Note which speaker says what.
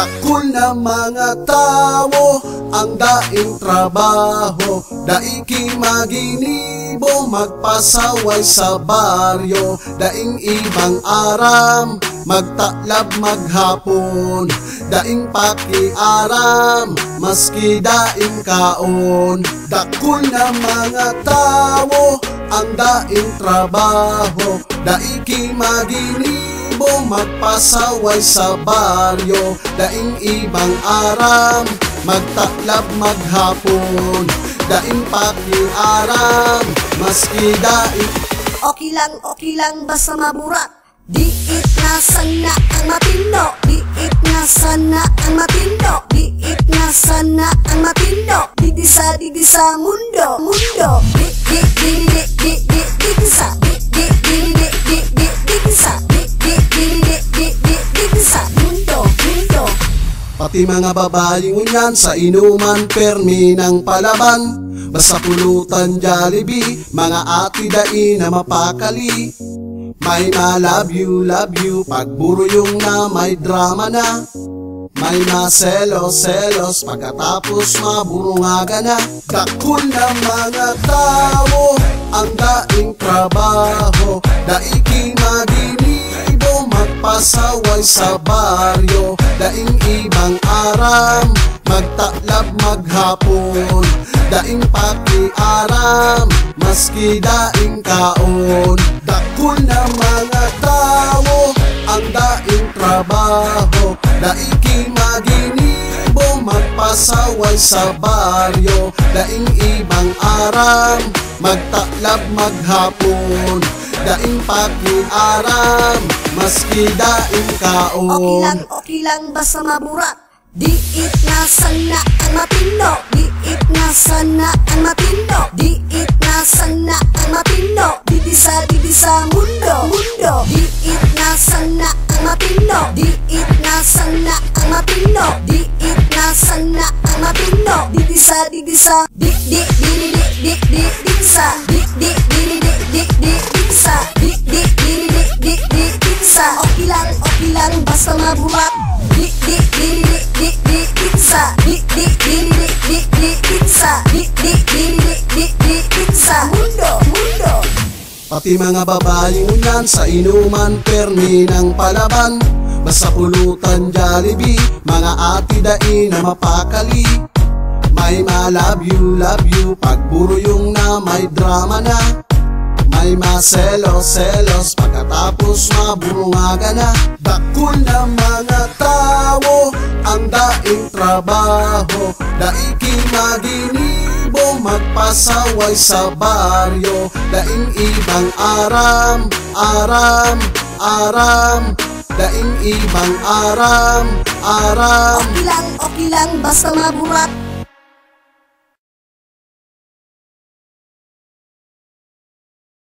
Speaker 1: Dakul na mga tao ang daing trabaho, daiki maginibo magpasaway sa baryo, daing ibang aram magtaklab maghapon, daing pakiaram maski daing kaon. Dakul na mga tao ang daing trabaho, daiki maginibo magpasaway sa baryo, daing ibang aram magtaklab maghapon, daing pakiaram maski daing.
Speaker 2: Okay lang basta maburat. Diit na sana ang matino, diit na sana ang matino, diit na sana ang matino. Didi sa mundo, mundo. Didi sa, didi sa mundo, mundo.
Speaker 1: Pati mga babaeng unyan sa inuman permi ng palaban, basta pulutan Jollibee, mga ati dai na mapakali. May love you, pagburo yung na may drama na. May selos, pagkatapos maburungaga na. Dakul na mga tao ang daing trabaho, daiki maginibo magpasaway sa baryo, daing ibang aram magtaklab maghapon, daing pakiaram maski daing kaon. Dakul na mga tao ang daing trabaho, daiki maginibo magpasaway sa baryo, daing ibang aram magtaklab maghapon, daing pakiaram maski daing kaon.
Speaker 2: Okay lang basta maburat. Diit na sana ang matino, diit na sana ang matino, diit na sana ang matino. Didi sa mundo, mundo. Diit na sana ang matino, diit na sana ang matino, diit na sana ang matino. Didi sa, didi sa Okay lang basta mabuhat. Mundo, mundo.
Speaker 1: Pati mga babaeng unyan sa inuman permi ng palaban, basta pulutan Jollibee, mga ati dai na mapakali. May love you, pagburo yung na may drama na. May selos, pagkatapos maburungaga na. Dakul na mga tao ang daing trabaho, daiki maginibo magpasaway sa baryo, daing ibang aram daing ibang aram.
Speaker 2: Okay lang basta maburat.